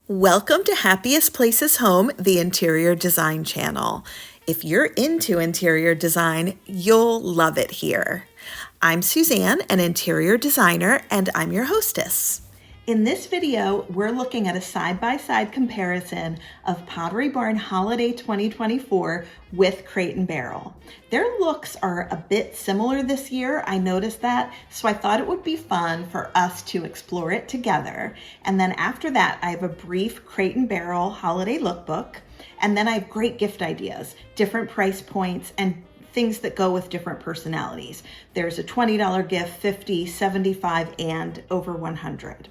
Welcome to Happiest Places Home, the interior design channel. If you're into interior design, you'll love it here. I'm Suzanne, an interior designer, and I'm your hostess. In this video, we're looking at a side-by-side comparison of Pottery Barn Holiday 2024 with Crate Barrel. Their looks are a bit similar this year, I noticed that, so I thought it would be fun for us to explore it together. And then after that, I have a brief Crate Barrel Holiday Lookbook, and then I have great gift ideas, different price points, and things that go with different personalities. There's a $20 gift, $50, $75, and over $100.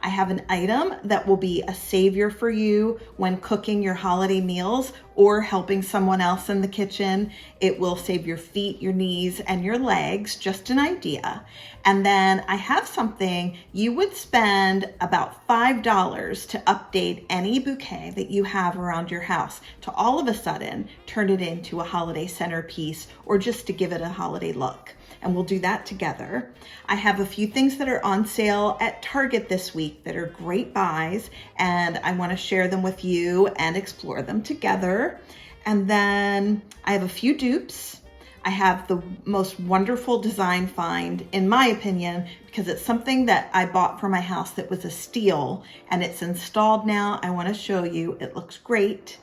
I have an item that will be a savior for you when cooking your holiday meals or helping someone else in the kitchen. It will save your feet, your knees, and your legs, just an idea. And then I have something you would spend about $5 to update any bouquet that you have around your house to all of a sudden turn it into a holiday centerpiece or just to give it a holiday look. And we'll do that together. I have a few things that are on sale at Target this week that are great buys, and I want to share them with you and explore them together. And then I have a few dupes. I have the most wonderful design find, in my opinion, because it's something that I bought for my house that was a steal, and it's installed now. I want to show you. It looks great.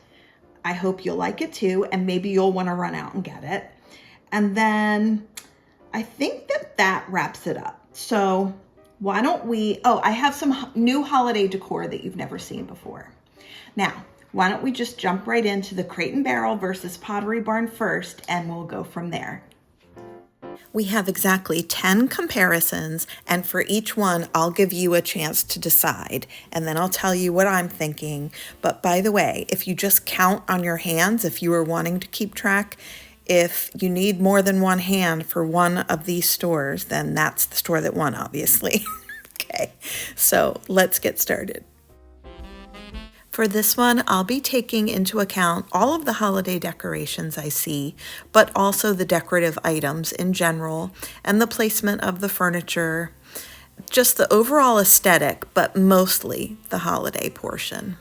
I hope you'll like it too, and maybe you'll want to run out and get it. And then I think that wraps it up. So why don't we, I have some new holiday decor that you've never seen before. Now, why don't we just jump right into the Crate Barrel versus Pottery Barn first, and we'll go from there. We have exactly 10 comparisons, and for each one, I'll give you a chance to decide, and then I'll tell you what I'm thinking. But by the way, if you just count on your hands, if you were wanting to keep track, if you need more than one hand for one of these stores, then that's the store that won, obviously. Okay, so let's get started. For this one, I'll be taking into account all of the holiday decorations I see, but also the decorative items in general and the placement of the furniture, just the overall aesthetic, but mostly the holiday portion.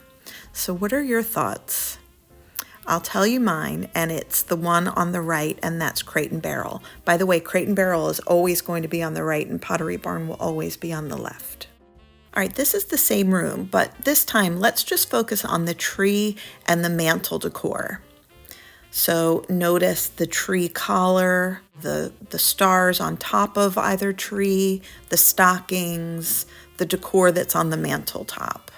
So what are your thoughts? I'll tell you mine, and it's the one on the right, and that's Crate Barrel. By the way, Crate Barrel is always going to be on the right, and Pottery Barn will always be on the left. All right, this is the same room, but this time let's just focus on the tree and the mantle decor. So notice the tree collar, the stars on top of either tree, the stockings, the decor that's on the mantle top.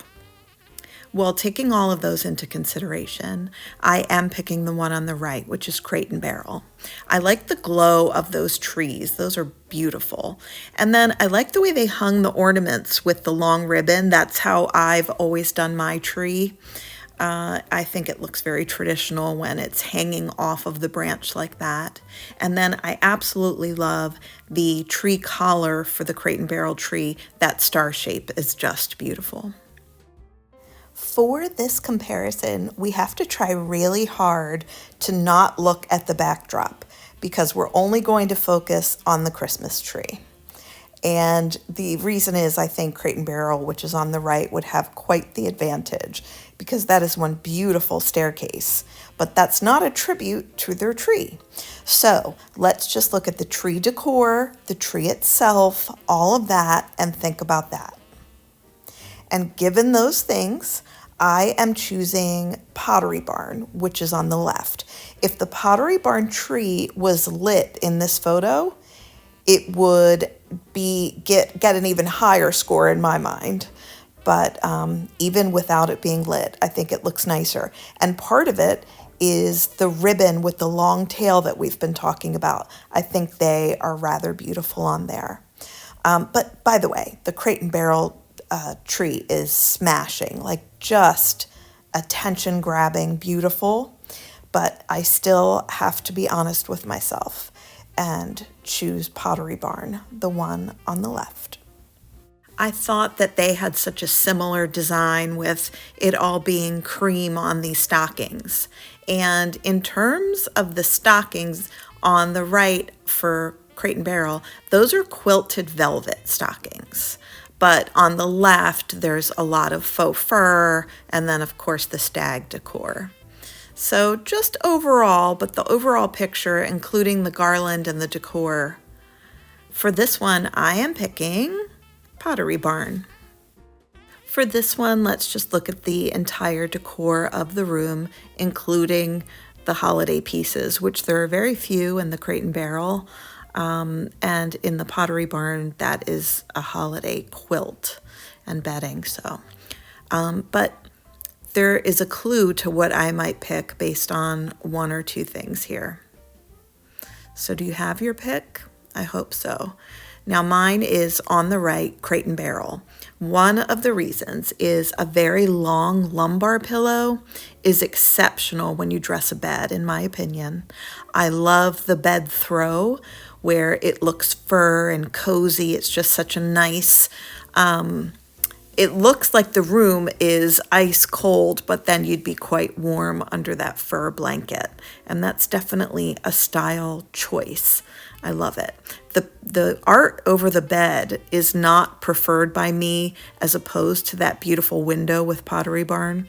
Well, taking all of those into consideration, I am picking the one on the right, which is Crate Barrel. I like the glow of those trees. Those are beautiful. And then I like the way they hung the ornaments with the long ribbon. That's how I've always done my tree. I think it looks very traditional when it's hanging off of the branch like that. And then I absolutely love the tree collar for the Crate Barrel tree. That star shape is just beautiful. For this comparison, we have to try really hard to not look at the backdrop because we're only going to focus on the Christmas tree. And the reason is I think Crate Barrel, which is on the right, would have quite the advantage because that is one beautiful staircase, but that's not a tribute to their tree. So let's just look at the tree decor, the tree itself, all of that, and think about that. And given those things, I am choosing Pottery Barn, which is on the left. If the Pottery Barn tree was lit in this photo, it would get an even higher score in my mind. But even without it being lit, I think it looks nicer. And part of it is the ribbon with the long tail that we've been talking about. I think they are rather beautiful on there. But by the way, the Crate Barrel tree is smashing, like just attention grabbing, beautiful, but I still have to be honest with myself and choose Pottery Barn, the one on the left. I thought that they had such a similar design with it all being cream on these stockings. And in terms of the stockings on the right for Crate Barrel, those are quilted velvet stockings. But on the left, there's a lot of faux fur, and then of course the stag decor. So just overall, but the overall picture, including the garland and the decor. For this one, I am picking Pottery Barn. For this one, let's just look at the entire decor of the room, including the holiday pieces, which there are very few in the Crate Barrel. And in the Pottery Barn, that is a holiday quilt and bedding. So, but there is a clue to what I might pick based on one or two things here. So do you have your pick? I hope so. Now mine is on the right, Crate Barrel. One of the reasons is a very long lumbar pillow is exceptional when you dress a bed, in my opinion. I love the bed throw where it looks fur and cozy. It's just such a nice, it looks like the room is ice cold, but then you'd be quite warm under that fur blanket. And that's definitely a style choice. I love it. The art over the bed is not preferred by me as opposed to that beautiful window with Pottery Barn,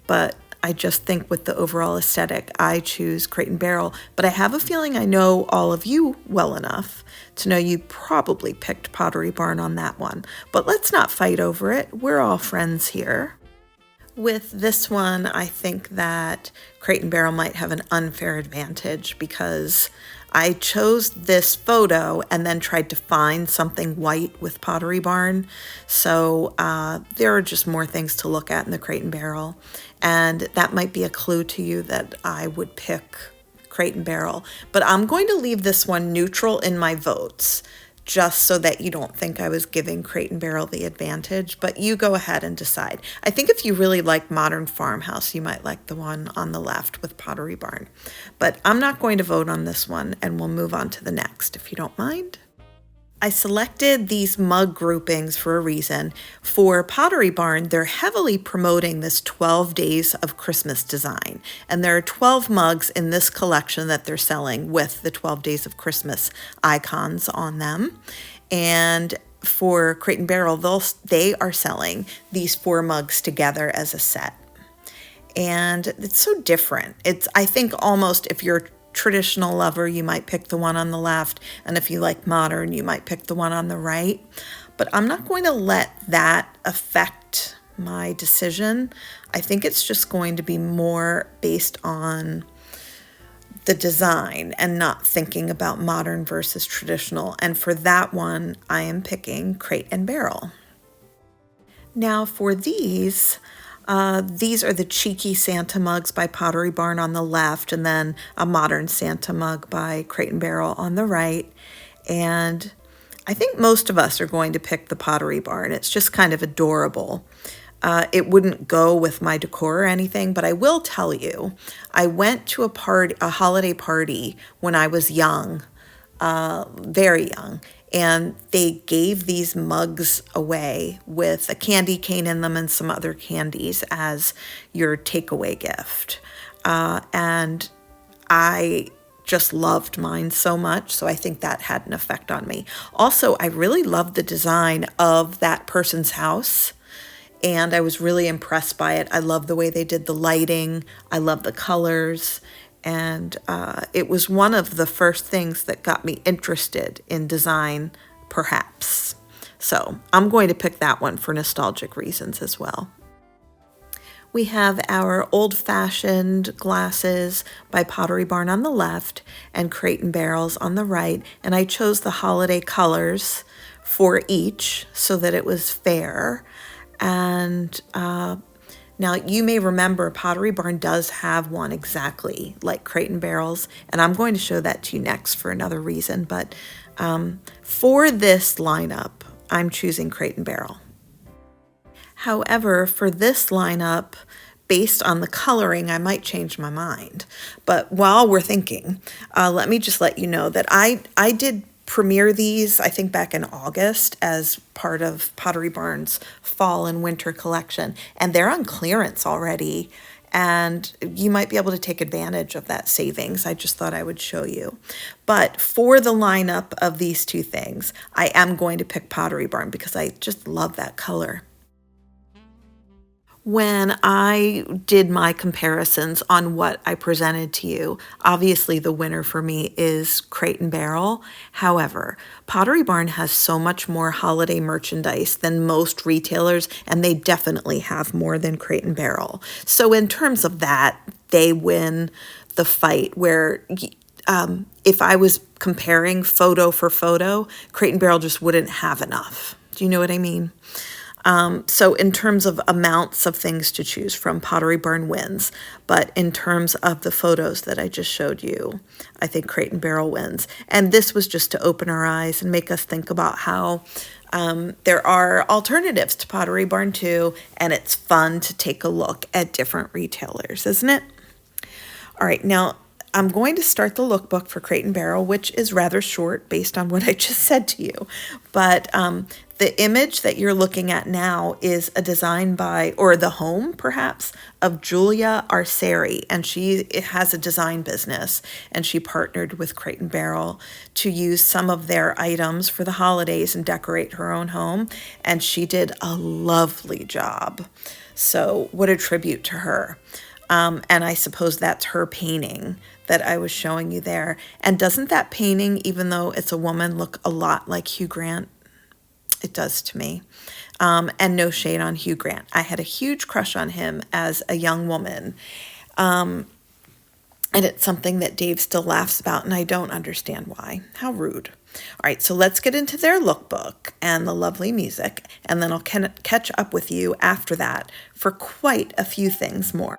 but I just think with the overall aesthetic, I choose Crate Barrel. But I have a feeling I know all of you well enough to know you probably picked Pottery Barn on that one. But let's not fight over it. We're all friends here. With this one, I think that Crate Barrel might have an unfair advantage because I chose this photo and then tried to find something white with Pottery Barn. So there are just more things to look at in the Crate Barrel. And that might be a clue to you that I would pick Crate Barrel. But I'm going to leave this one neutral in my votes, just so that you don't think I was giving Crate Barrel the advantage, but you go ahead and decide. I think if you really like Modern Farmhouse, you might like the one on the left with Pottery Barn. But I'm not going to vote on this one, and we'll move on to the next, if you don't mind. I selected these mug groupings for a reason. For Pottery Barn, they're heavily promoting this 12 Days of Christmas design. And there are 12 mugs in this collection that they're selling with the 12 Days of Christmas icons on them. And for Crate Barrel, they are selling these 4 mugs together as a set. And it's so different. I think almost if you're traditional lover, you might pick the one on the left, and if you like modern, you might pick the one on the right. But I'm not going to let that affect my decision. I think it's just going to be more based on the design and not thinking about modern versus traditional. And for that one, I am picking Crate Barrel. Now for these are the cheeky Santa mugs by Pottery Barn on the left, and then a modern Santa mug by Crate Barrel on the right. And I think most of us are going to pick the Pottery Barn. It's just kind of adorable. It wouldn't go with my decor or anything, but I will tell you, I went to a holiday party when I was young, very young, and they gave these mugs away with a candy cane in them and some other candies as your takeaway gift. And I just loved mine so much, so I think that had an effect on me. Also, I really loved the design of that person's house, and I was really impressed by it. I love the way they did the lighting. I love the colors. And it was one of the first things that got me interested in design, perhaps. So I'm going to pick that one for nostalgic reasons as well. We have our old-fashioned glasses by Pottery Barn on the left and Crate Barrels on the right. And I chose the holiday colors for each so that it was fair. And now, you may remember Pottery Barn does have one exactly like Crate Barrels, and I'm going to show that to you next for another reason. But for this lineup, I'm choosing Crate Barrel. However, for this lineup, based on the coloring, I might change my mind. But while we're thinking, let me just let you know that I did premiere these, I think, back in August as part of Pottery Barn's fall and winter collection, and they're on clearance already. and you might be able to take advantage of that savings. I just thought I would show you. But for the lineup of these two things, I am going to pick Pottery Barn because I just love that color. When I did my comparisons on what I presented to you, obviously the winner for me is Crate Barrel. However, Pottery Barn has so much more holiday merchandise than most retailers, and they definitely have more than Crate Barrel. So in terms of that, they win the fight where if I was comparing photo for photo, Crate Barrel just wouldn't have enough. Do you know what I mean? So in terms of amounts of things to choose from, Pottery Barn wins. But in terms of the photos that I just showed you, I think Crate Barrel wins. And this was just to open our eyes and make us think about how there are alternatives to Pottery Barn too, and it's fun to take a look at different retailers, isn't it? All right, now I'm going to start the lookbook for Crate Barrel, which is rather short based on what I just said to you. But the image that you're looking at now is a design by, or the home perhaps, of Julia Arceri. And she has a design business, and she partnered with Crate Barrel to use some of their items for the holidays and decorate her own home. And she did a lovely job. So what a tribute to her. And I suppose that's her painting that I was showing you there. And doesn't that painting, even though it's a woman, look a lot like Hugh Grant? It does to me. And no shade on Hugh Grant. I had a huge crush on him as a young woman. And it's something that Dave still laughs about, and I don't understand why. How rude. All right, so let's get into their lookbook and the lovely music, and then I'll catch up with you after that for quite a few things more.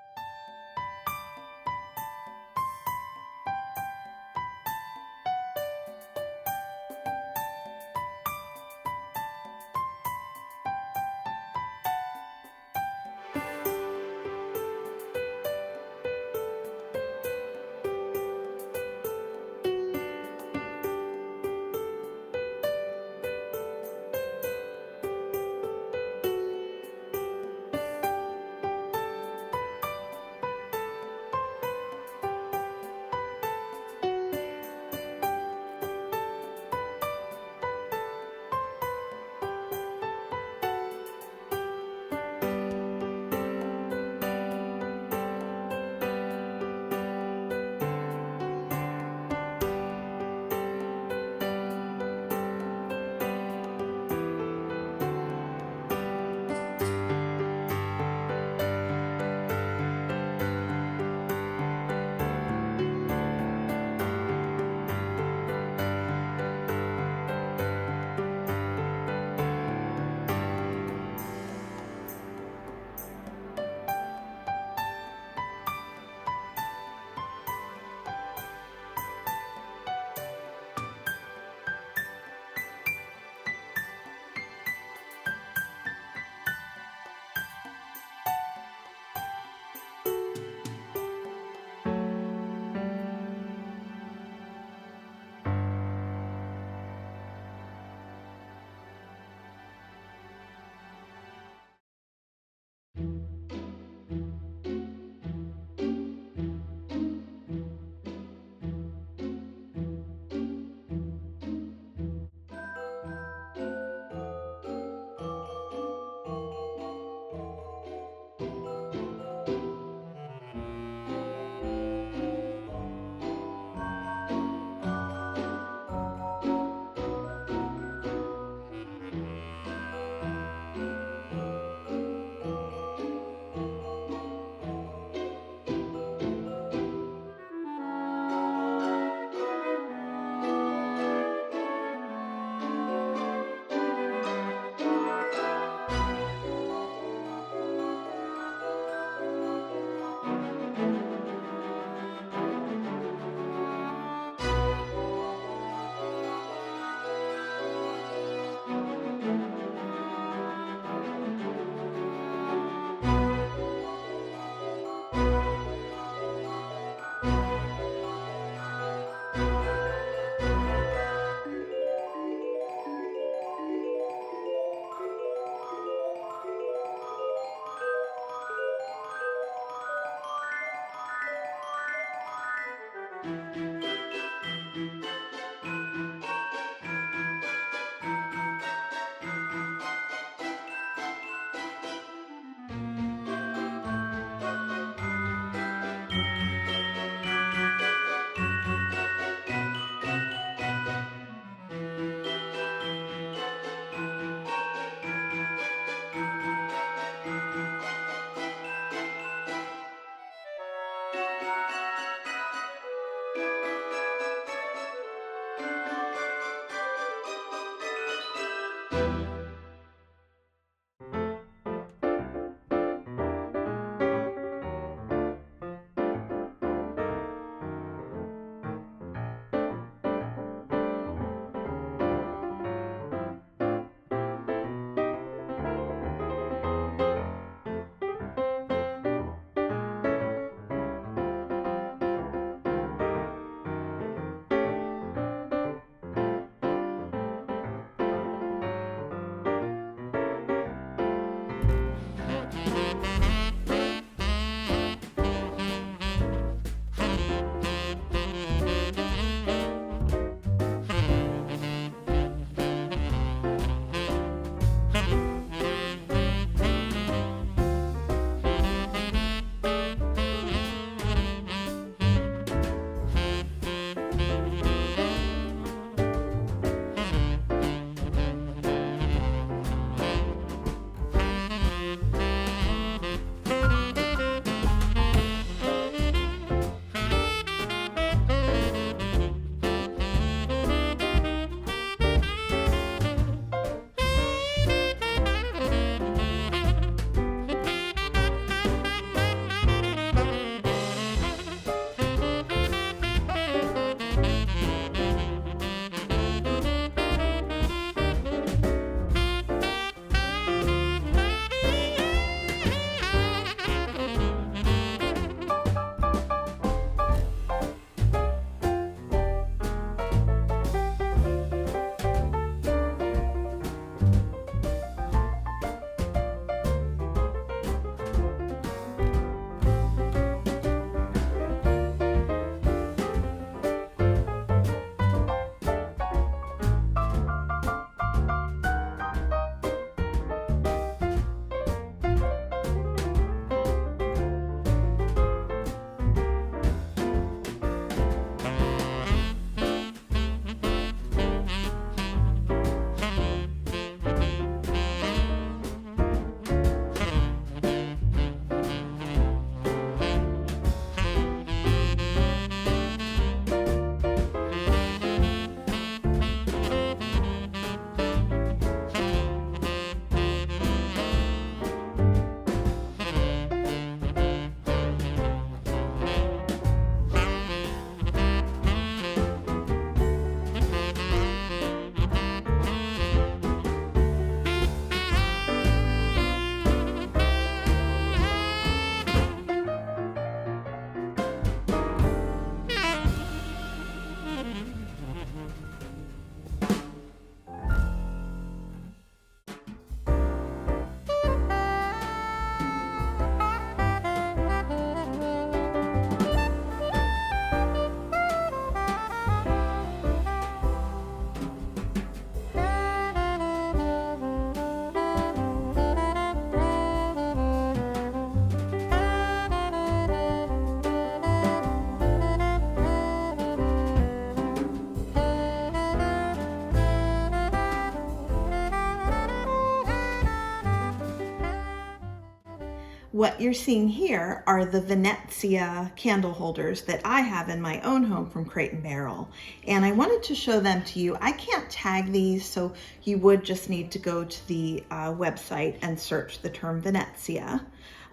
What you're seeing here are the Venezia candle holders that I have in my own home from Crate Barrel. And I wanted to show them to you. I can't tag these, so you would just need to go to the website and search the term Venezia.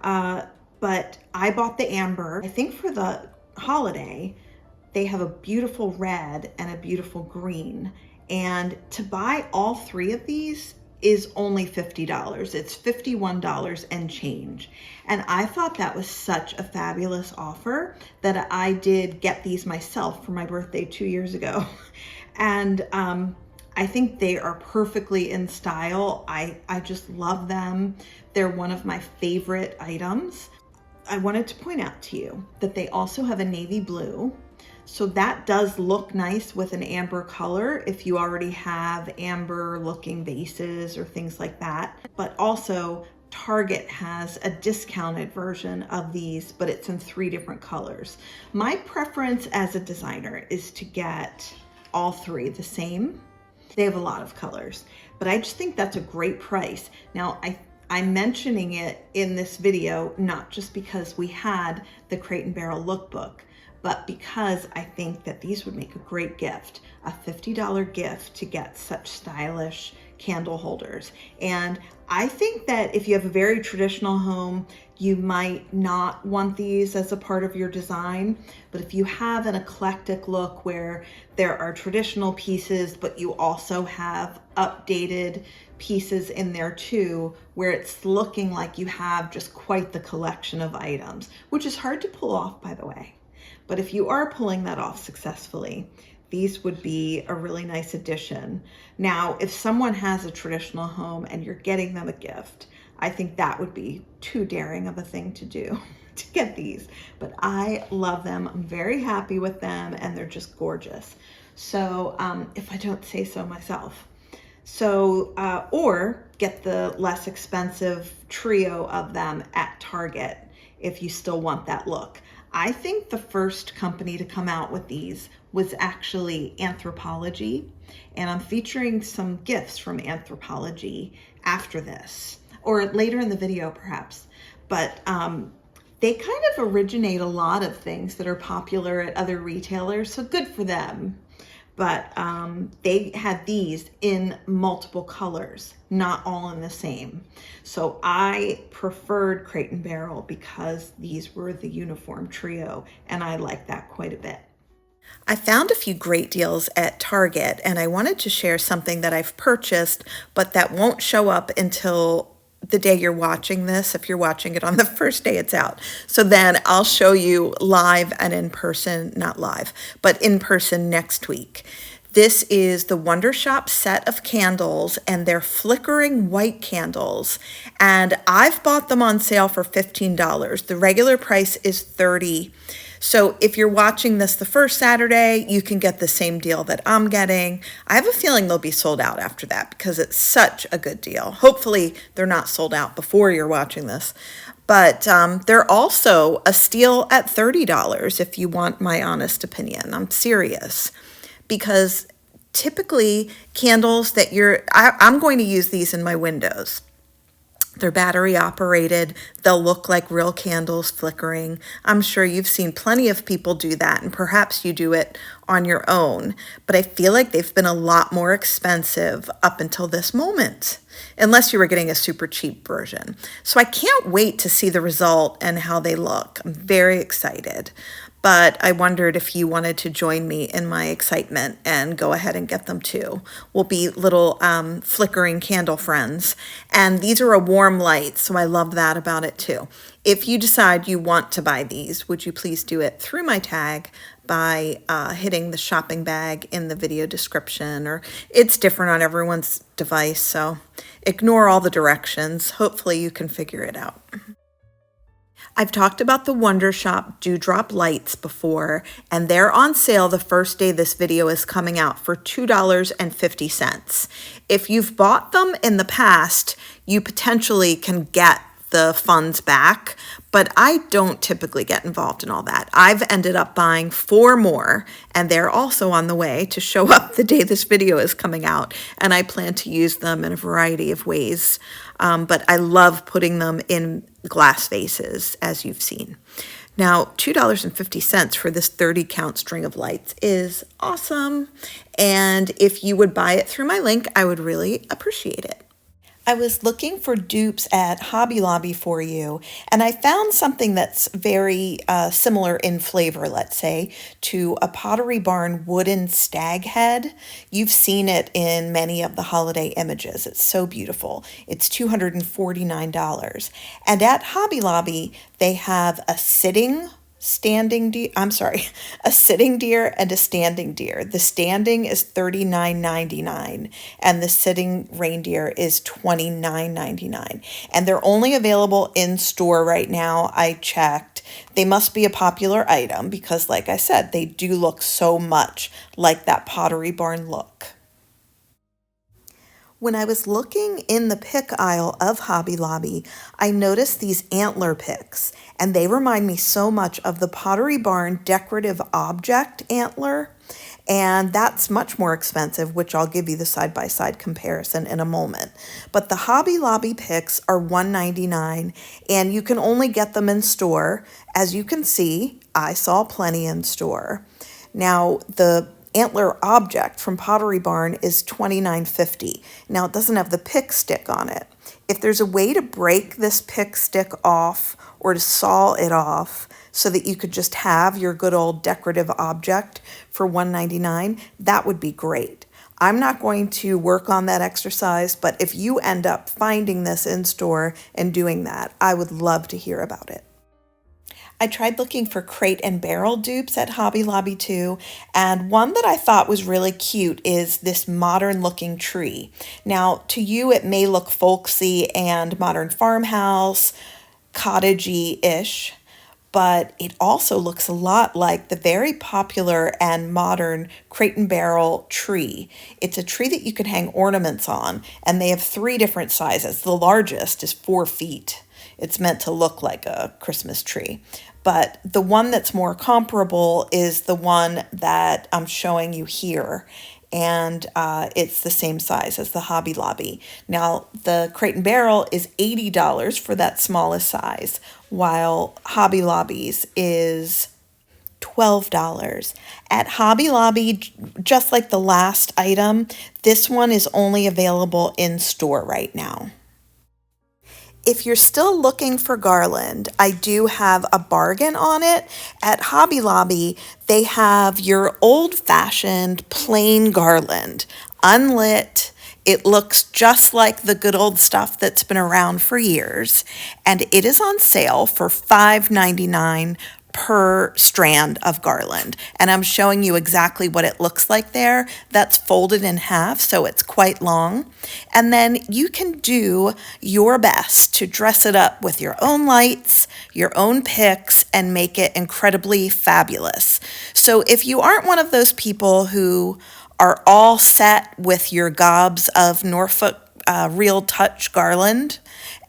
But I bought the amber. I think for the holiday, they have a beautiful red and a beautiful green. And to buy all three of these is only $50. It's $51 and change. And I thought that was such a fabulous offer that I did get these myself for my birthday 2 years ago. And I think they are perfectly in style. I just love them. They're one of my favorite items. I wanted to point out to you that they also have a navy blue. So that does look nice with an amber color if you already have amber looking vases or things like that. But also Target has a discounted version of these, but it's in 3 different colors. My preference as a designer is to get all 3 the same. They have a lot of colors, but I just think that's a great price. Now, I'm mentioning it in this video, not just because we had the Crate Barrel lookbook, but because I think that these would make a great gift, a $50 gift to get such stylish candle holders. And I think that if you have a very traditional home, you might not want these as a part of your design. But if you have an eclectic look where there are traditional pieces, but you also have updated pieces in there too, where it's looking like you have just quite the collection of items, which is hard to pull off, by the way. But if you are pulling that off successfully, these would be a really nice addition. Now, if someone has a traditional home and you're getting them a gift, I think that would be too daring of a thing to do to get these. But I love them. I'm very happy with them, and they're just gorgeous. So if I don't say so myself. So, or get the less expensive trio of them at Target if you still want that look. I think the first company to come out with these was actually Anthropologie, and I'm featuring some gifts from Anthropologie after this, or later in the video perhaps. But they kind of originate a lot of things that are popular at other retailers, so good for them. But they had these in multiple colors, not all in the same. So I preferred Crate Barrel because these were the uniform trio, and I like that quite a bit. I found a few great deals at Target, and I wanted to share something that I've purchased, but that won't show up until the day you're watching this, if you're watching it on the first day it's out. So then I'll show you live and in person, not live, but in person next week. This is the Wonder Shop set of candles, and they're flickering white candles. And I've bought them on sale for $15. The regular price is $30. So if you're watching this the first Saturday, you can get the same deal that I'm getting. I have a feeling they'll be sold out after that because it's such a good deal. Hopefully they're not sold out before you're watching this. But they're also a steal at $30 if you want my honest opinion. I'm serious. Because typically candles that I'm going to use these in my windows. They're battery operated. They'll look like real candles flickering. I'm sure you've seen plenty of people do that, and perhaps you do it on your own. But I feel like they've been a lot more expensive up until this moment, unless you were getting a super cheap version. So I can't wait to see the result and how they look. I'm very excited. But I wondered if you wanted to join me in my excitement and go ahead and get them too. We'll be little flickering candle friends. And these are a warm light, so I love that about it too. If you decide you want to buy these, would you please do it through my tag by hitting the shopping bag in the video description, or it's different on everyone's device, so ignore all the directions. Hopefully you can figure it out. I've talked about the Wonder Shop Dewdrop lights before, and they're on sale the first day this video is coming out for $2.50. If you've bought them in the past, you potentially can get the funds back, but I don't typically get involved in all that. I've ended up buying 4 more, and they're also on the way to show up the day this video is coming out, and I plan to use them in a variety of ways. But I love putting them in glass vases, as you've seen. Now, $2.50 for this 30 count string of lights is awesome. And if you would buy it through my link, I would really appreciate it. I was looking for dupes at Hobby Lobby for you, and I found something that's very similar in flavor, let's say, to a Pottery Barn wooden stag head. You've seen it in many of the holiday images. It's so beautiful. It's $249. And at Hobby Lobby, they have a sitting deer and a standing deer. The standing is $39.99 and the sitting reindeer is $29.99. And they're only available in store right now. I checked. They must be a popular item because, like I said, they do look so much like that Pottery Barn look. When I was looking in the pick aisle of Hobby Lobby, I noticed these antler picks, and they remind me so much of the Pottery Barn decorative object antler, and that's much more expensive, which I'll give you the side-by-side comparison in a moment. But the Hobby Lobby picks are $1.99, and you can only get them in store. As you can see, I saw plenty in store. Now, the antler object from Pottery Barn is $29.50. Now, it doesn't have the pick stick on it. If there's a way to break this pick stick off or to saw it off so that you could just have your good old decorative object for $1.99, that would be great. I'm not going to work on that exercise, but if you end up finding this in store and doing that, I would love to hear about it. I tried looking for Crate and Barrel dupes at Hobby Lobby too, and one that I thought was really cute is this modern looking tree. Now, to you it may look folksy and modern farmhouse, cottagey-ish, but it also looks a lot like the very popular and modern Crate and Barrel tree. It's a tree that you can hang ornaments on, and they have 3 different sizes. The largest is 4 feet. It's meant to look like a Christmas tree. But the one that's more comparable is the one that I'm showing you here. And it's the same size as the Hobby Lobby. Now, the Crate and Barrel is $80 for that smallest size, while Hobby Lobby's is $12. At Hobby Lobby, just like the last item, this one is only available in store right now. If you're still looking for garland, I do have a bargain on it. At Hobby Lobby, they have your old-fashioned plain garland, unlit. It looks just like the good old stuff that's been around for years, and it is on sale for $5.99 per strand of garland. And I'm showing you exactly what it looks like there. That's folded in half, so it's quite long. And then you can do your best to dress it up with your own lights, your own picks, and make it incredibly fabulous. So if you aren't one of those people who are all set with your gobs of Norfolk Real Touch garland,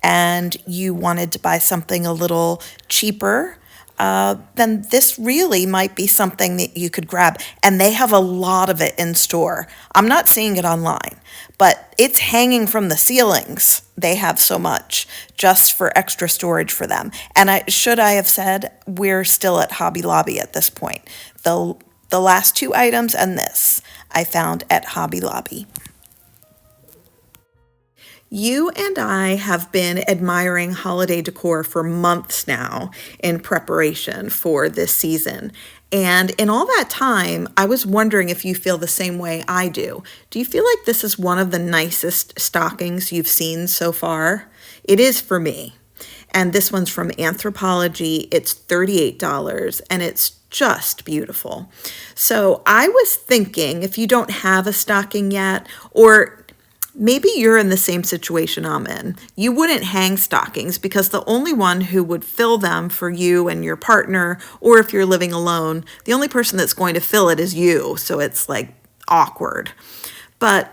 and you wanted to buy something a little cheaper, then this really might be something that you could grab. And they have a lot of it in store. I'm not seeing it online, but it's hanging from the ceilings. They have so much just for extra storage for them. And I have said, we're still at Hobby Lobby at this point. The last 2 items and this I found at Hobby Lobby. You and I have been admiring holiday decor for months now in preparation for this season. And in all that time, I was wondering if you feel the same way I do. Do you feel like this is one of the nicest stockings you've seen so far? It is for me. And this one's from Anthropologie. It's $38 and it's just beautiful. So I was thinking, if you don't have a stocking yet, or maybe you're in the same situation I'm in. You wouldn't hang stockings because the only one who would fill them for you and your partner, or if you're living alone, the only person that's going to fill it is you. So it's like awkward. But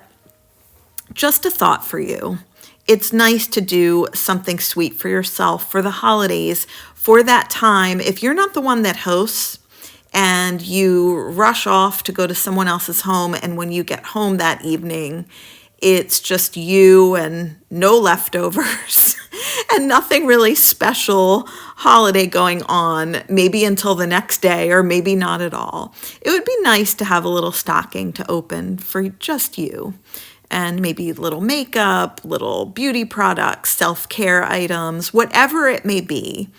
just a thought for you. It's nice to do something sweet for yourself for the holidays, for that time. If you're not the one that hosts and you rush off to go to someone else's home, and when you get home that evening, it's just you and no leftovers and nothing really special holiday going on, maybe until the next day or maybe not at all. It would be nice to have a little stocking to open for just you, and maybe little makeup, little beauty products, self-care items, whatever it may be.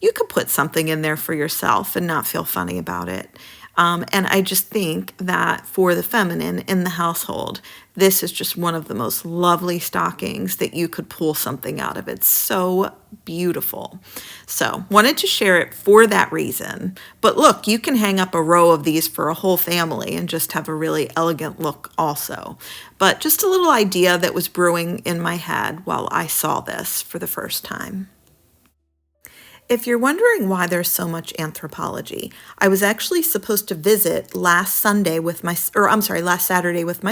You could put something in there for yourself and not feel funny about it. And I just think that for the feminine in the household, this is just one of the most lovely stockings that you could pull something out of. It's so beautiful. So wanted to share it for that reason. But look, you can hang up a row of these for a whole family and just have a really elegant look also. But just a little idea that was brewing in my head while I saw this for the first time. If you're wondering why there's so much Anthropologie, I was actually supposed to visit last Saturday with my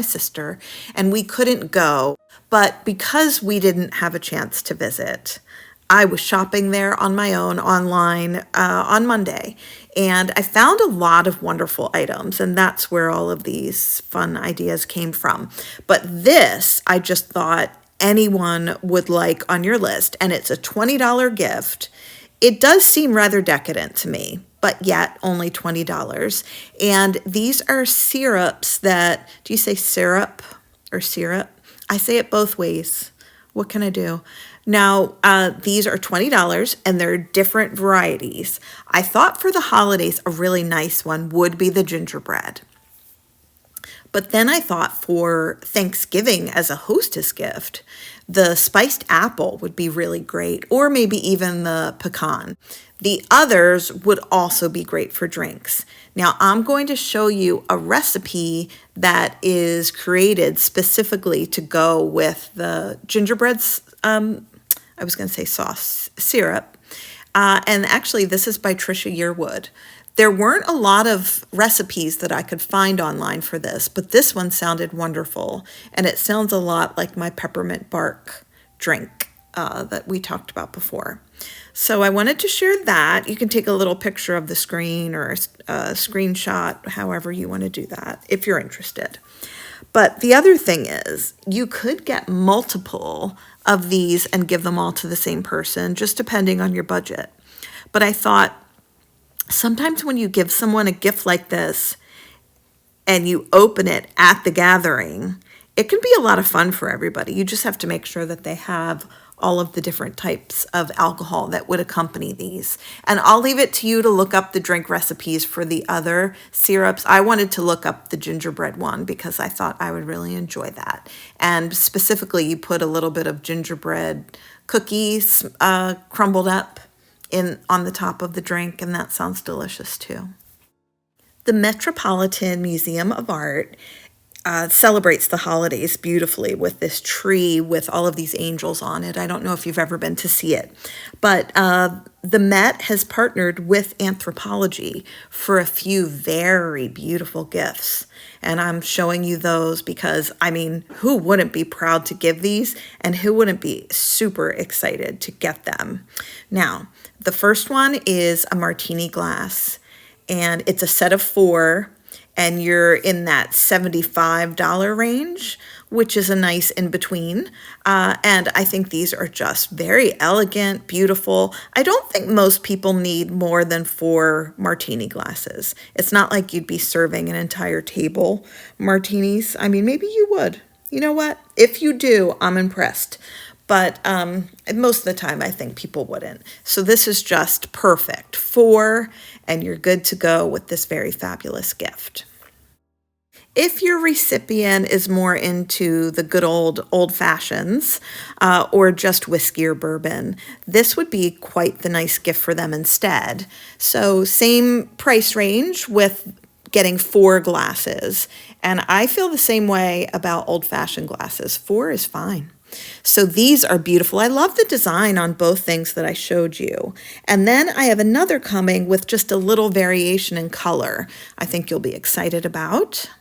sister, and we couldn't go. But because we didn't have a chance to visit, I was shopping there on my own online on Monday, and I found a lot of wonderful items, and that's where all of these fun ideas came from. But this, I just thought anyone would like on your list, and it's a $20 gift. It does seem rather decadent to me, but yet only $20. And these are syrups that, do you say syrup or syrup? I say it both ways. What can I do? Now, these are $20 and they're different varieties. I thought for the holidays, a really nice one would be the gingerbread. But then I thought for Thanksgiving as a hostess gift, the spiced apple would be really great, or maybe even the pecan. The others would also be great for drinks. Now I'm going to show you a recipe that is created specifically to go with the gingerbread, I was going to say sauce, syrup. And actually this is by Trisha Yearwood. There weren't a lot of recipes that I could find online for this, but this one sounded wonderful, and it sounds a lot like my peppermint bark drink that we talked about before. So I wanted to share that. You can take a little picture of the screen or a screenshot, however you want to do that, if you're interested. But the other thing is, you could get multiple of these and give them all to the same person, just depending on your budget. But I thought, sometimes when you give someone a gift like this and you open it at the gathering, it can be a lot of fun for everybody. You just have to make sure that they have all of the different types of alcohol that would accompany these. And I'll leave it to you to look up the drink recipes for the other syrups. I wanted to look up the gingerbread one because I thought I would really enjoy that. And specifically, you put a little bit of gingerbread cookies crumbled up on the top of the drink, and that sounds delicious too. The Metropolitan Museum of Art celebrates the holidays beautifully with this tree with all of these angels on it. I don't know if you've ever been to see it, but the Met has partnered with Anthropologie for a few very beautiful gifts. And I'm showing you those because, I mean, who wouldn't be proud to give these, and who wouldn't be super excited to get them? Now, the first one is a martini glass, and it's a set of 4, and you're in that $75 range, which is a nice in-between. And I think these are just very elegant, beautiful. I don't think most people need more than 4 martini glasses. It's not like you'd be serving an entire table martinis. I mean, maybe you would. You know what? If you do, I'm impressed. But most of the time, I think people wouldn't. So this is just perfect. 4, and you're good to go with this very fabulous gift. If your recipient is more into the good old fashions or just whiskey or bourbon, this would be quite the nice gift for them instead. So same price range with getting 4 glasses. And I feel the same way about old-fashioned glasses. 4 is fine. So these are beautiful. I love the design on both things that I showed you. And then I have another coming with just a little variation in color I think you'll be excited about.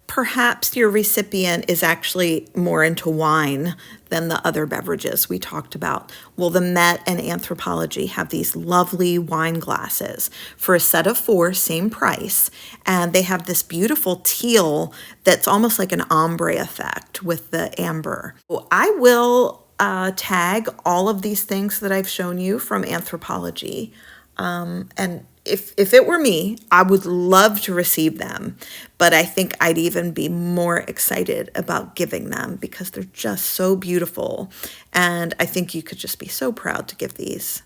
Perhaps your recipient is actually more into wine than the other beverages we talked about. Well, the Met and Anthropologie have these lovely wine glasses for a set of 4, same price. And they have this beautiful teal that's almost like an ombre effect with the amber. I will tag all of these things that I've shown you from Anthropologie. And if it were me, I would love to receive them, but I think I'd even be more excited about giving them because they're just so beautiful, and I think you could just be so proud to give these.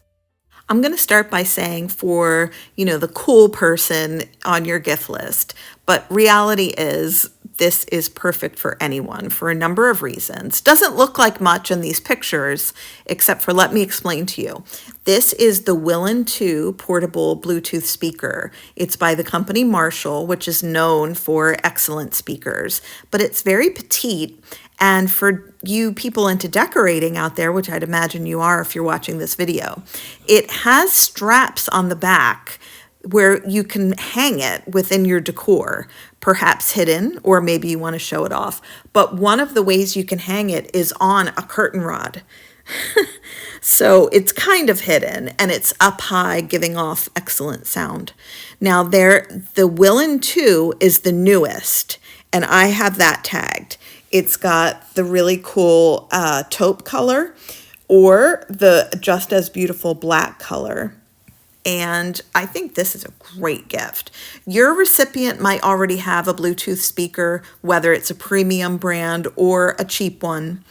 I'm going to start by saying for, the cool person on your gift list, but reality is this is perfect for anyone for a number of reasons. Doesn't look like much in these pictures, except for, let me explain to you. This is the Willen 2 portable Bluetooth speaker. It's by the company Marshall, which is known for excellent speakers, but it's very petite. And for you people into decorating out there, which I'd imagine you are if you're watching this video, it has straps on the back where you can hang it within your decor, perhaps hidden, or maybe you want to show it off. But one of the ways you can hang it is on a curtain rod. So it's kind of hidden and it's up high, giving off excellent sound. Now the Willen 2 is the newest, and I have that tagged. It's got the really cool taupe color or the just as beautiful black color. And I think this is a great gift. Your recipient might already have a Bluetooth speaker, whether it's a premium brand or a cheap one.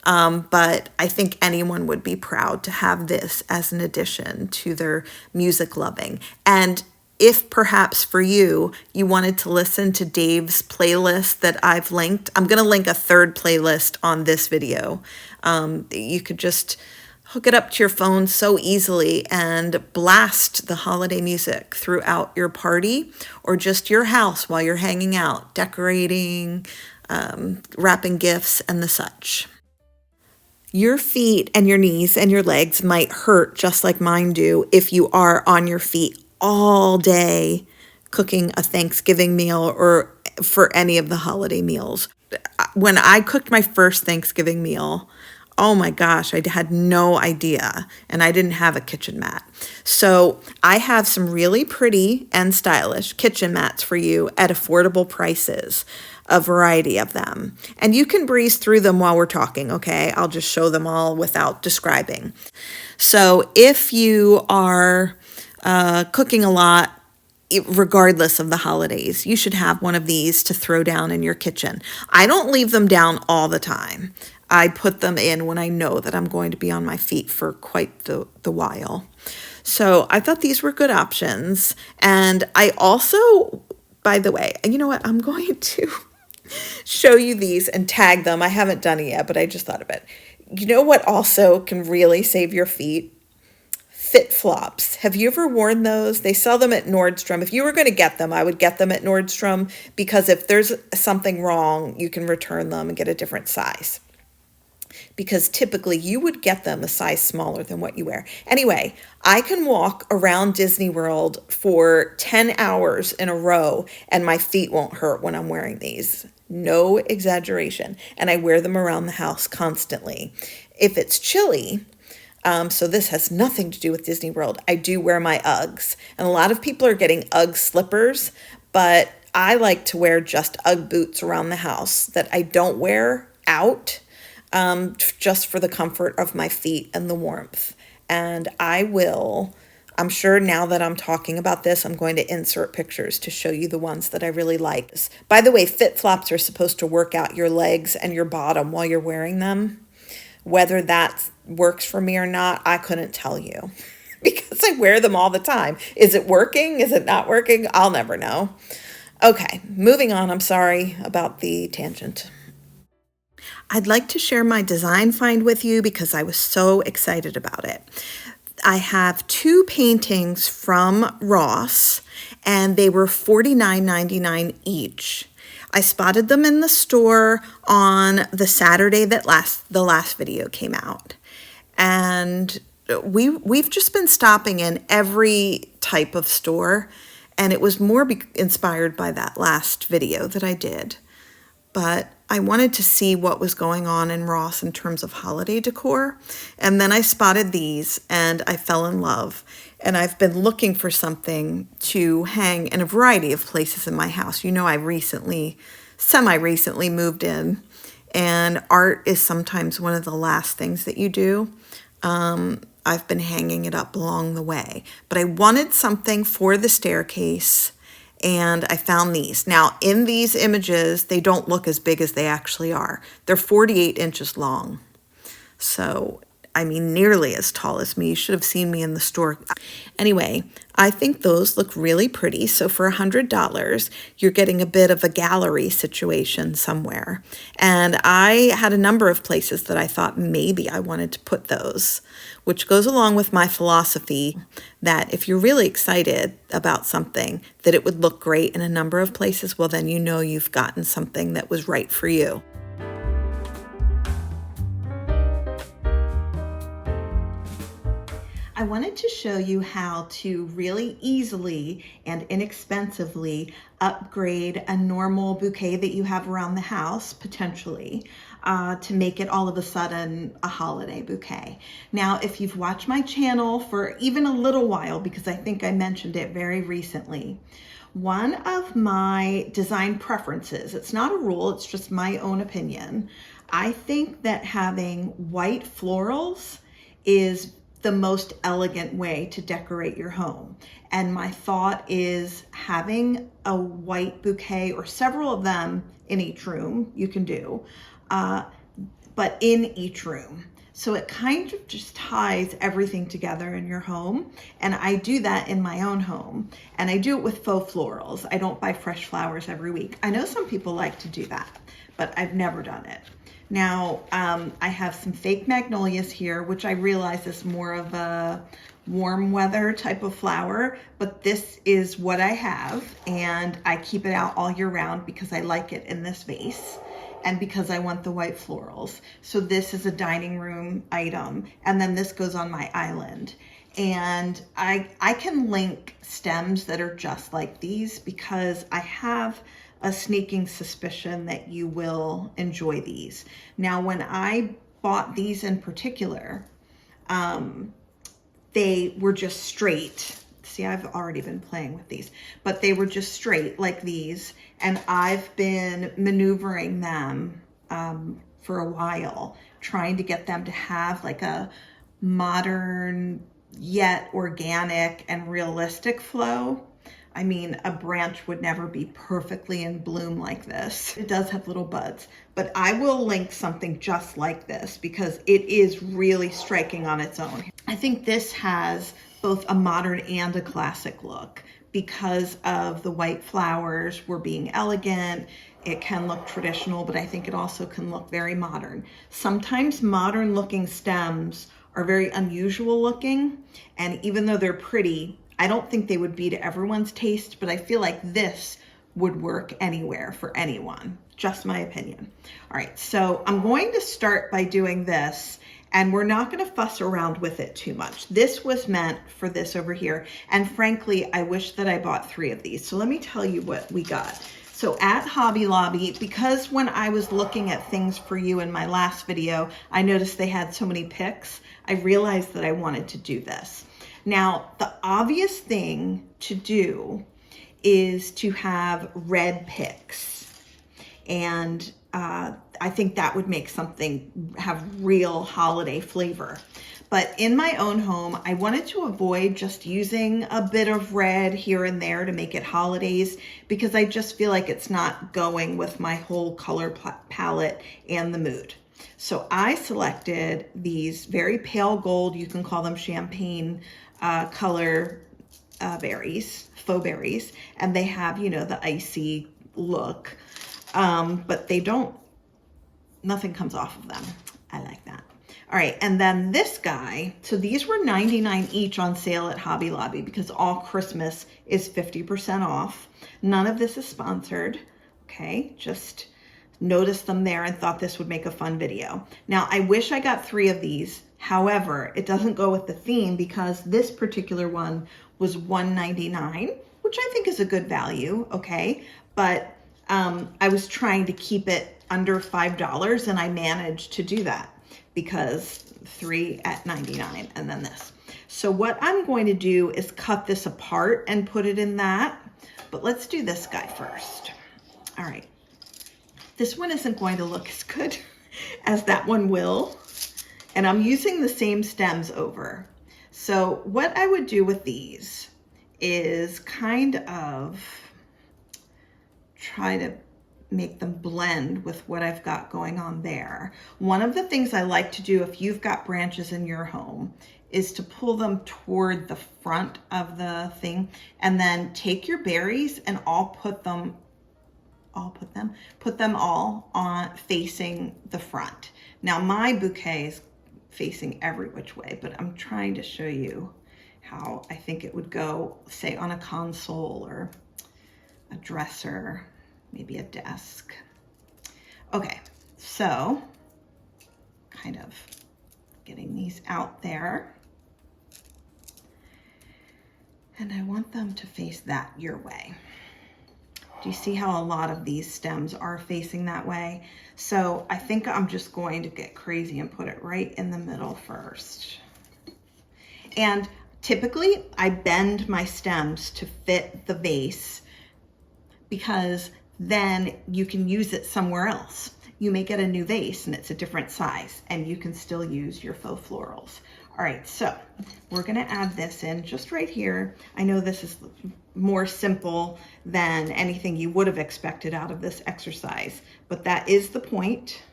But I think anyone would be proud to have this as an addition to their music loving. And if perhaps for you, you wanted to listen to Dave's playlist that I've linked, I'm going to link a third playlist on this video. You could just hook it up to your phone so easily and blast the holiday music throughout your party or just your house while you're hanging out, decorating, wrapping gifts, and the such. Your feet and your knees and your legs might hurt just like mine do if you are on your feet all day cooking a Thanksgiving meal or for any of the holiday meals. When I cooked my first Thanksgiving meal, oh my gosh, I had no idea, and I didn't have a kitchen mat. So I have some really pretty and stylish kitchen mats for you at affordable prices, a variety of them. And you can breeze through them while we're talking, okay? I'll just show them all without describing. So if you are cooking a lot, regardless of the holidays, you should have one of these to throw down in your kitchen. I don't leave them down all the time. I put them in when I know that I'm going to be on my feet for quite the while. So I thought these were good options. And I also, by the way, you know what? I'm going to show you these and tag them. I haven't done it yet, but I just thought of it. You know what also can really save your feet? Fit flops. Have you ever worn those? They sell them at Nordstrom. If you were going to get them, I would get them at Nordstrom because if there's something wrong, you can return them and get a different size. Because typically you would get them a size smaller than what you wear. Anyway, I can walk around Disney World for 10 hours in a row and my feet won't hurt when I'm wearing these. No exaggeration. And I wear them around the house constantly. If it's chilly, so this has nothing to do with Disney World, I do wear my Uggs. And a lot of people are getting Ugg slippers, but I like to wear just Ugg boots around the house that I don't wear out. Just for the comfort of my feet and the warmth. And I'm sure now that I'm talking about this, I'm going to insert pictures to show you the ones that I really like. By the way, fit flops are supposed to work out your legs and your bottom while you're wearing them. Whether that works for me or not, I couldn't tell you because I wear them all the time. Is it working? Is it not working? I'll never know. Okay, moving on. I'm sorry about the tangent. I'd like to share my design find with you because I was so excited about it. I have 2 paintings from Ross, and they were $49.99 each. I spotted them in the store on the Saturday that the last video came out. And we've just been stopping in every type of store, and it was more inspired by that last video that I did. But I wanted to see what was going on in Ross in terms of holiday decor. And then I spotted these and I fell in love. And I've been looking for something to hang in a variety of places in my house. You know, I semi-recently moved in, and art is sometimes one of the last things that you do. I've been hanging it up along the way. But I wanted something for the staircase, and I found these. Now, in these images, they don't look as big as they actually are. They're 48 inches long. So I mean, nearly as tall as me. You should have seen me in the store. Anyway, I think those look really pretty. So for $100, you're getting a bit of a gallery situation somewhere. And I had a number of places that I thought maybe I wanted to put those, which goes along with my philosophy that if you're really excited about something, that it would look great in a number of places, well, then you know you've gotten something that was right for you. I wanted to show you how to really easily and inexpensively upgrade a normal bouquet that you have around the house, potentially, to make it all of a sudden a holiday bouquet. Now, if you've watched my channel for even a little while, because I think I mentioned it very recently, one of my design preferences, it's not a rule, it's just my own opinion, I think that having white florals is the most elegant way to decorate your home. And my thought is having a white bouquet or several of them in each room, you can do, but in each room. So it kind of just ties everything together in your home. And I do that in my own home. And I do it with faux florals. I don't buy fresh flowers every week. I know some people like to do that, but I've never done it. Now, I have some fake magnolias here, which I realize is more of a warm weather type of flower, but this is what I have, and I keep it out all year round because I like it in this vase and because I want the white florals. So this is a dining room item, and then this goes on my island. And I can link stems that are just like these because I have a sneaking suspicion that you will enjoy these. Now, when I bought these in particular, they were just straight. See, I've already been playing with these, but they were just straight like these. And I've been maneuvering them for a while, trying to get them to have like a modern yet organic and realistic flow. I mean, a branch would never be perfectly in bloom like this. It does have little buds, but I will link something just like this because it is really striking on its own. I think this has both a modern and a classic look because of the white flowers were being elegant. It can look traditional, but I think it also can look very modern. Sometimes modern looking stems are very unusual looking, and even though they're pretty, I don't think they would be to everyone's taste, but I feel like this would work anywhere for anyone. Just my opinion. All right, so I'm going to start by doing this, and we're not going to fuss around with it too much. This was meant for this over here, and frankly, I wish that I bought 3 of these. So let me tell you what we got. So at Hobby Lobby, because when I was looking at things for you in my last video, I noticed they had so many picks, I realized that I wanted to do this. Now, the obvious thing to do is to have red picks. And I think that would make something have real holiday flavor. But in my own home, I wanted to avoid just using a bit of red here and there to make it holidays because I just feel like it's not going with my whole color palette and the mood. So I selected these very pale gold, you can call them champagne color berries, faux berries, and they have, you know, the icy look, but they don't, nothing comes off of them. I like that. All right, and then this guy, so these were $99 each on sale at Hobby Lobby because all Christmas is 50% off. None of this is sponsored, okay? Just noticed them there and thought this would make a fun video. Now, I wish I got 3 of these. However, it doesn't go with the theme because this particular one was $1.99, which I think is a good value, okay? But I was trying to keep it under $5 and I managed to do that because 3 at $99 and then this. So what I'm going to do is cut this apart and put it in that, but let's do this guy first. All right, this one isn't going to look as good as that one will. And I'm using the same stems over. So what I would do with these is kind of try to make them blend with what I've got going on there. One of the things I like to do if you've got branches in your home is to pull them toward the front of the thing, and then take your berries and put them all on facing the front. Now my bouquet is facing every which way, but I'm trying to show you how I think it would go, say on a console or a dresser, maybe a desk. Okay, so kind of getting these out there. And I want them to face that your way. Do you see how a lot of these stems are facing that way? So I think I'm just going to get crazy and put it right in the middle first. And typically I bend my stems to fit the vase because then you can use it somewhere else. You may get a new vase and it's a different size and you can still use your faux florals. All right, so we're gonna add this in just right here. I know this is more simple than anything you would have expected out of this exercise, but that is the point.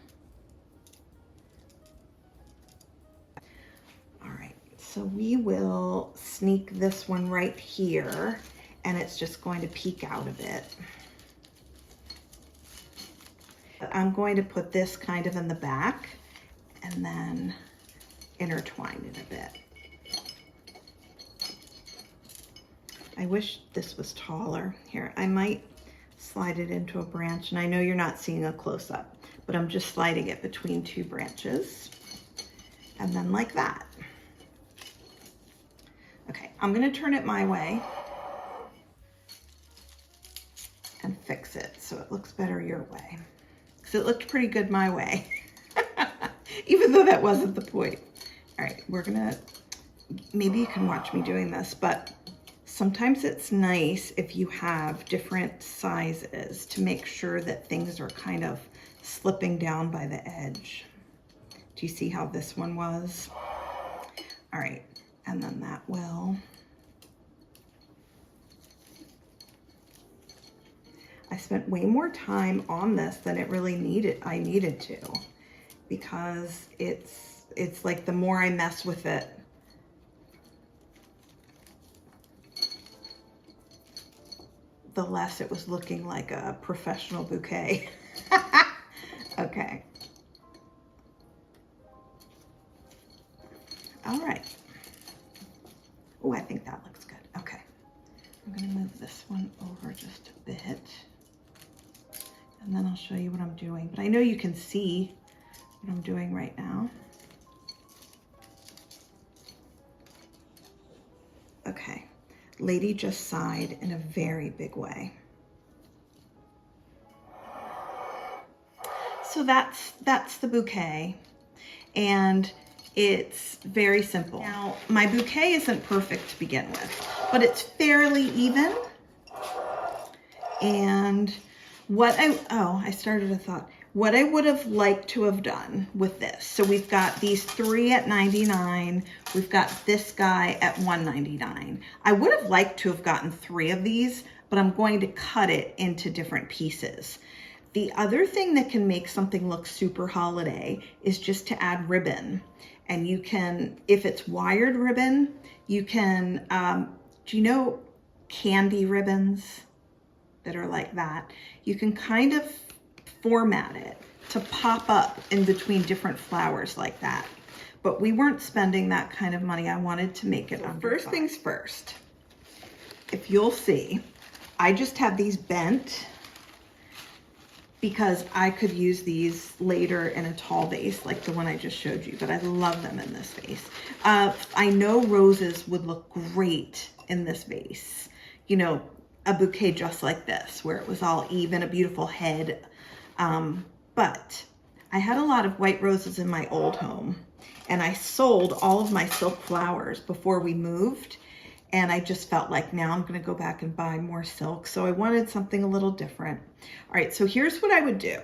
All right, so we will sneak this one right here and it's just going to peek out a bit. I'm going to put this kind of in the back and then intertwine it a bit. I wish this was taller. Here, I might slide it into a branch, and I know you're not seeing a close-up, but I'm just sliding it between two branches, and then like that. Okay, I'm gonna turn it my way and fix it so it looks better your way, because it looked pretty good my way, even though that wasn't the point. All right, we're gonna, maybe you can watch me doing this, but sometimes it's nice if you have different sizes to make sure that things are kind of slipping down by the edge. Do you see how this one was? All right, and then that will. I spent way more time on this than it really I needed to, because it's like the more I mess with it, the less it was looking like a professional bouquet. Okay. All right. Oh, I think that looks good. Okay. I'm gonna move this one over just a bit, and then I'll show you what I'm doing. But I know you can see what I'm doing right now. Okay, lady just sighed in a very big way. So that's the bouquet, and it's very simple. Now, my bouquet isn't perfect to begin with, but it's fairly even. And I started a thought. What I would have liked to have done with this. So we've got these 3 at $99. We've got this guy at $199. I would have liked to have gotten 3 of these, but I'm going to cut it into different pieces. The other thing that can make something look super holiday is just to add ribbon. And you can, if it's wired ribbon, you can, do you know candy ribbons that are like that? You can kind of format it to pop up in between different flowers like that. But we weren't spending that kind of money. I wanted to make it under $5. First things first, if you'll see, I just have these bent because I could use these later in a tall vase like the one I just showed you, but I love them in this vase. I know roses would look great in this vase. You know, a bouquet just like this, where it was all even, a beautiful head. But I had a lot of white roses in my old home, and I sold all of my silk flowers before we moved. And I just felt like now I'm gonna go back and buy more silk. So I wanted something a little different. All right, so here's what I would do.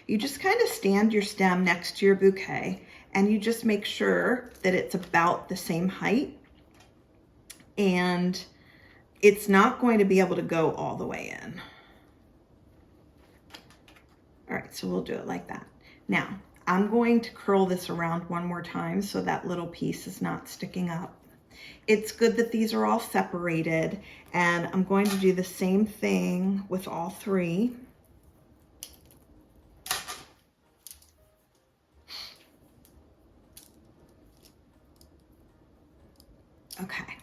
You just kind of stand your stem next to your bouquet, and you just make sure that it's about the same height. And it's not going to be able to go all the way in. All right, so we'll do it like that. Now, I'm going to curl this around one more time so that little piece is not sticking up. It's good that these are all separated, and I'm going to do the same thing with all three. Okay,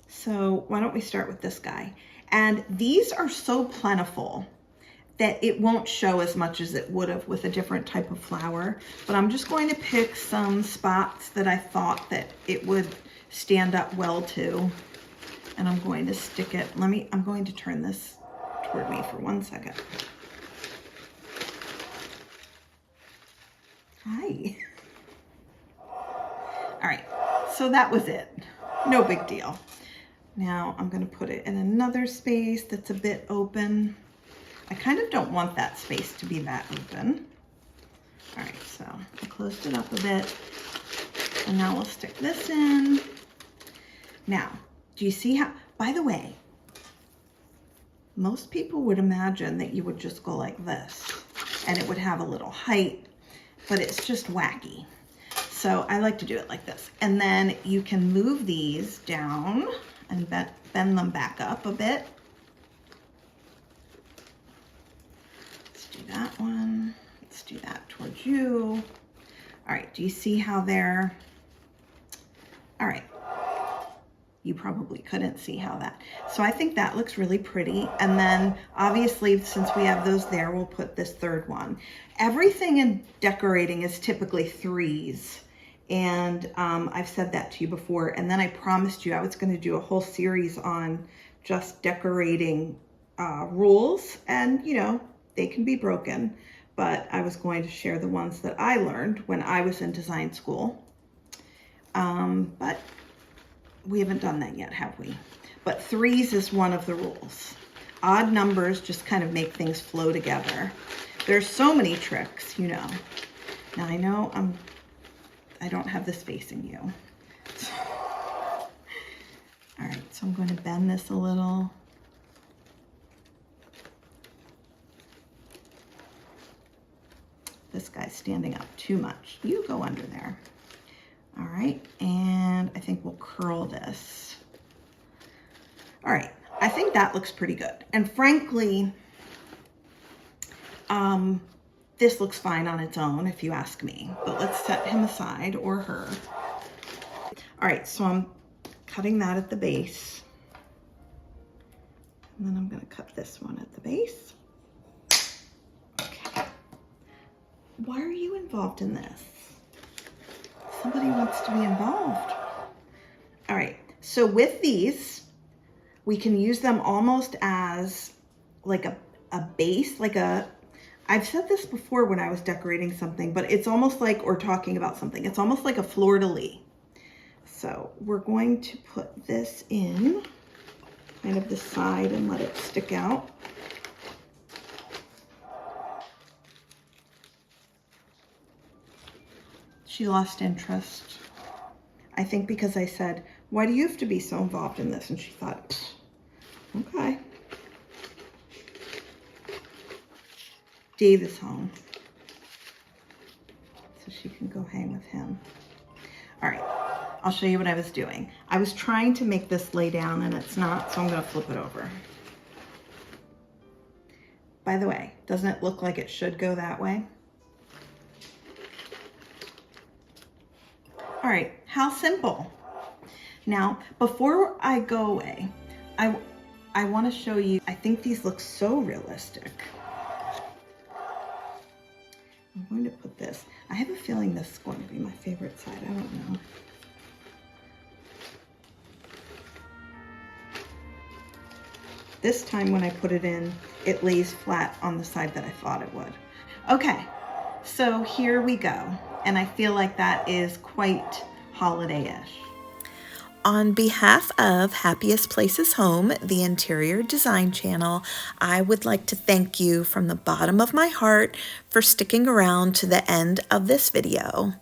so why don't we start with this guy? And these are so plentiful that it won't show as much as it would have with a different type of flower, but I'm just going to pick some spots that I thought that it would stand up well to, and I'm going to stick it. I'm going to turn this toward me for 1 second. Hi. All right, so that was it. No big deal. Now I'm going to put it in another space that's a bit open. I kind of don't want that space to be that open. All right, so I closed it up a bit, and now we'll stick this in. Now, do you see how, by the way, most people would imagine that you would just go like this and it would have a little height, but it's just wacky. So I like to do it like this. And then you can move these down and bend them back up a bit. Let's do that one. Let's do that towards you. All right, do you see how they're, all right. You probably couldn't see how that. So I think that looks really pretty. And then obviously, since we have those there, we'll put this third one. Everything in decorating is typically threes. And I've said that to you before. And then I promised you I was going to do a whole series on just decorating rules. And, you know, they can be broken. But I was going to share the ones that I learned when I was in design school. But we haven't done that yet, have we? But threes is one of the rules. Odd numbers just kind of make things flow together. There's so many tricks, you know. Now I know I don't have this facing you. All right, so I'm going to bend this a little. This guy's standing up too much. You go under there. All right, and I think we'll curl this. All right, I think that looks pretty good. And frankly, this looks fine on its own if you ask me, but let's set him aside, or her. All right, so I'm cutting that at the base. And then I'm gonna cut this one at the base. Okay. Why are you involved in this? Somebody wants to be involved. All right, so with these, we can use them almost as like a base, like I've said this before when I was decorating something, but it's almost like, or talking about something, it's almost like a fleur-de-lis. So we're going to put this in kind of the side and let it stick out. She lost interest. I think because I said, why do you have to be so involved in this? And she thought, okay. Dave is home, so she can go hang with him. All right, I'll show you what I was doing. I was trying to make this lay down and it's not, so I'm gonna flip it over. By the way, doesn't it look like it should go that way? All right, how simple. Now, before I go away, I want to show you, I think these look so realistic. I'm going to put this, I have a feeling this is going to be my favorite side, I don't know. This time when I put it in, it lays flat on the side that I thought it would. Okay, so here we go. And I feel like that is quite holiday-ish. On behalf of Happiest Places Home, the interior design channel, I would like to thank you from the bottom of my heart for sticking around to the end of this video.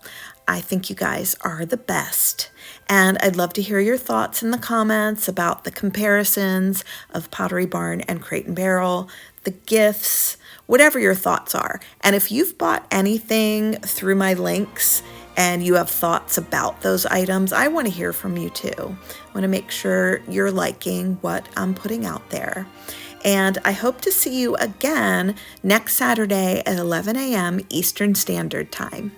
I think you guys are the best. And I'd love to hear your thoughts in the comments about the comparisons of Pottery Barn and Crate Barrel, the gifts, whatever your thoughts are. And if you've bought anything through my links and you have thoughts about those items, I want to hear from you too. I want to make sure you're liking what I'm putting out there. And I hope to see you again next Saturday at 11 a.m. Eastern Standard Time.